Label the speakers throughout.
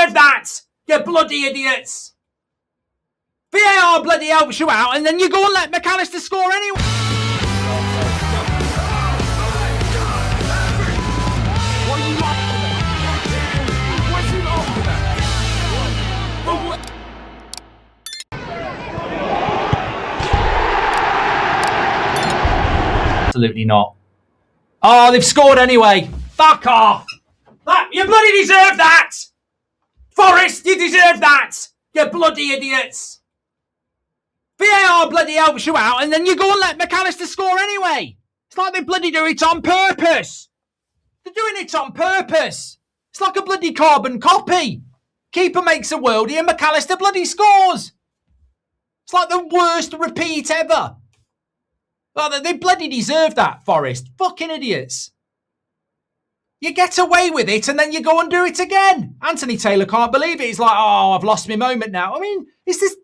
Speaker 1: deserve that, you bloody idiots. VAR bloody helps you out, and then you go and let McAllister score anyway. Absolutely not. Oh, they've scored anyway. Fuck off. You bloody deserve that. Forest, you deserve that. You bloody idiots. VAR bloody helps you out, and then you go and let McAllister score anyway. It's like they bloody do it on purpose. They're doing it on purpose. It's like a bloody carbon copy. Keeper makes a worldie and McAllister bloody scores. It's like the worst repeat ever. Well, they bloody deserve that, Forest. Fucking idiots. You get away with it and then you go and do it again. Anthony Taylor can't believe it. He's like, oh, I've lost my moment now. I mean, is this...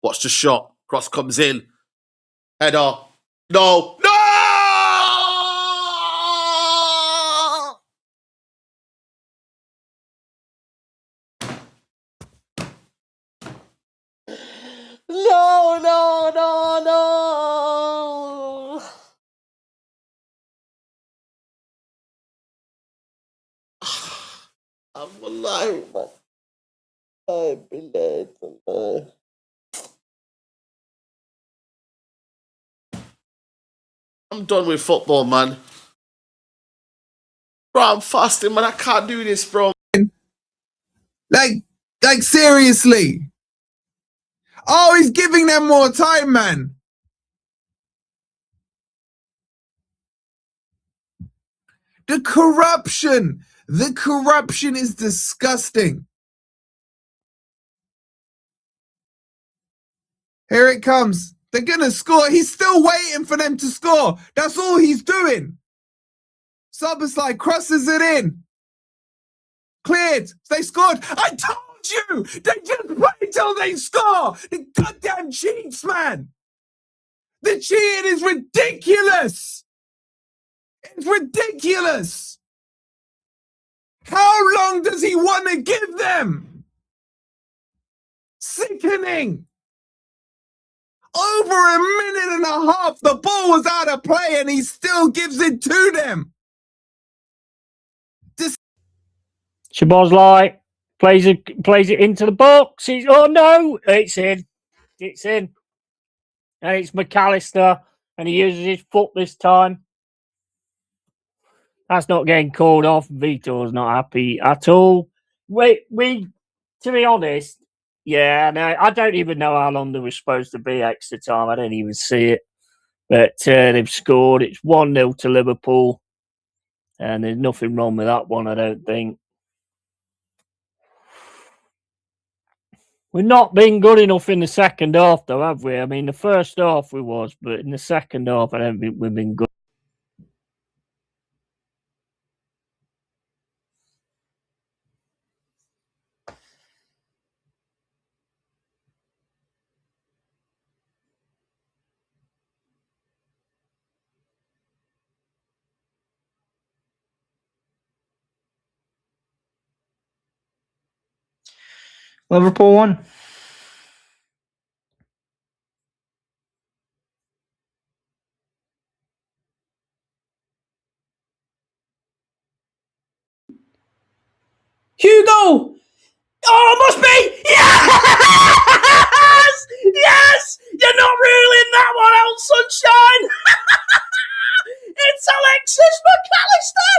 Speaker 2: Watch the shot. Cross comes in. Header. No. No! No, no, no, no. I'm alive, man. I'm alive. I'm done with football, man. Bro, I'm fasting, man. I can't do this, bro.
Speaker 3: Like seriously. Oh, he's giving them more time, man. The corruption is disgusting. Here it comes. They're going to score. He's still waiting for them to score. That's all he's doing. Soboslai crosses it in. Cleared. They scored. I told you. They just wait till they score. The goddamn cheats, man. The cheating is ridiculous. It's ridiculous. How long does he want to give them? Sickening. Over a minute and a half, the ball was out of play and he still gives it to them.
Speaker 4: Szoboszlai plays it into the box. Oh no, it's in. It's in. And it's McAllister, and he uses his foot this time. That's not getting called off. Vitor's not happy at all. We to be honest, yeah, no, I don't even know how long there was supposed to be extra time. I didn't even see it. But they've scored. It's 1-0 to Liverpool. And there's nothing wrong with that one, I don't think. We've not been good enough in the second half, though, have we? I mean, the first half we was, but in the second half, I don't think we've been good.
Speaker 1: Liverpool won. Hugo! Oh, it must be! Yes! Yes! You're not ruling that one out, sunshine! It's Alexis McAllister!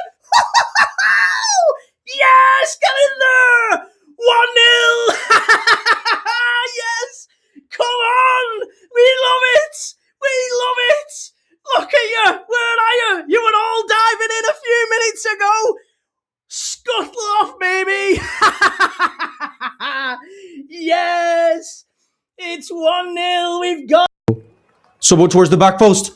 Speaker 1: Yes! Get in there! 1-0! Yes! Come on! We love it! We love it! Look at you! Where are you? You were all diving in a few minutes ago! Scuttle off, baby! Yes! It's 1-0. We've got...
Speaker 5: Sobo towards the back post.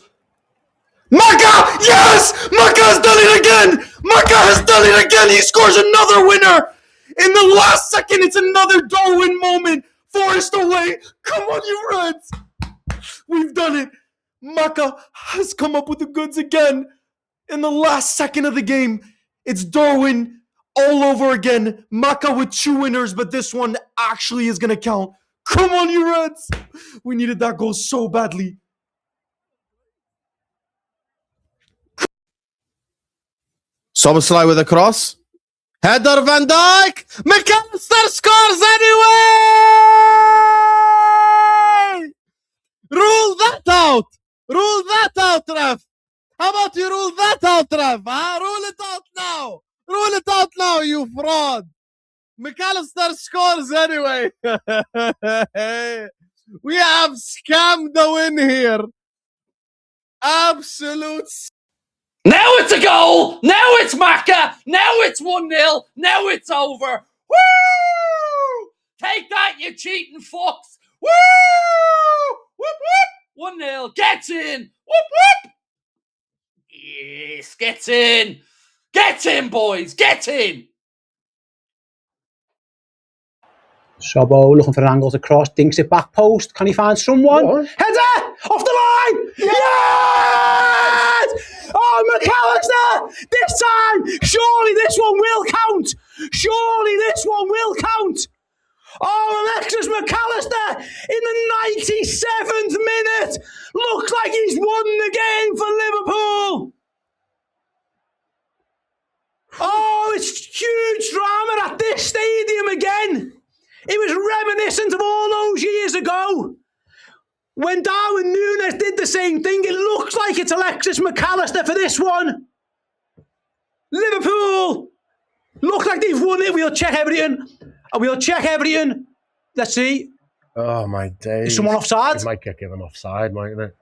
Speaker 5: Maka! Yes! Maka has done it again! Maka has done it again! He scores another winner! In the last second, it's another Darwin moment. Forest away. Come on, you Reds. We've done it. Maka has come up with the goods again. In the last second of the game, it's Darwin all over again. Maka with 2 winners, but this one actually is going to count. Come on, you Reds. We needed that goal so badly.
Speaker 2: Szoboszlai with a cross. Header Van Dijk. McAllister scores anyway! Rule that out! Rule that out, ref! How about you rule that out, ref? Huh? Rule it out now! Rule it out now, you fraud! McAllister scores anyway! We have scammed the win here! Absolute.
Speaker 1: Now it's a goal! Now it's Maka! Now it's 1-0! Now it's over! Woo! Take that, you cheating fucks! Woo! Whoop whoop! 1-0. Gets in! Whoop whoop! Yes, gets in! Get in, boys! Get in!
Speaker 6: Sobo looking for an angle to cross, dinks it back post. Can he find someone? Header! Off the line! Yes! Oh, McAllister! This time! Surely this one will count! Surely this one will count! Oh, Alexis McAllister in the 97th minute! Looks like he's won the game for Liverpool! Oh, it's huge drama at this stadium again! It was reminiscent of all those years ago. When Darwin Núñez did the same thing, it looks like it's Alexis McAllister for this one. Liverpool look like they've won it. We'll check everything. We'll check everything. Let's see.
Speaker 7: Oh, my days.
Speaker 6: Is someone offside?
Speaker 7: It might get given offside, mightn't it?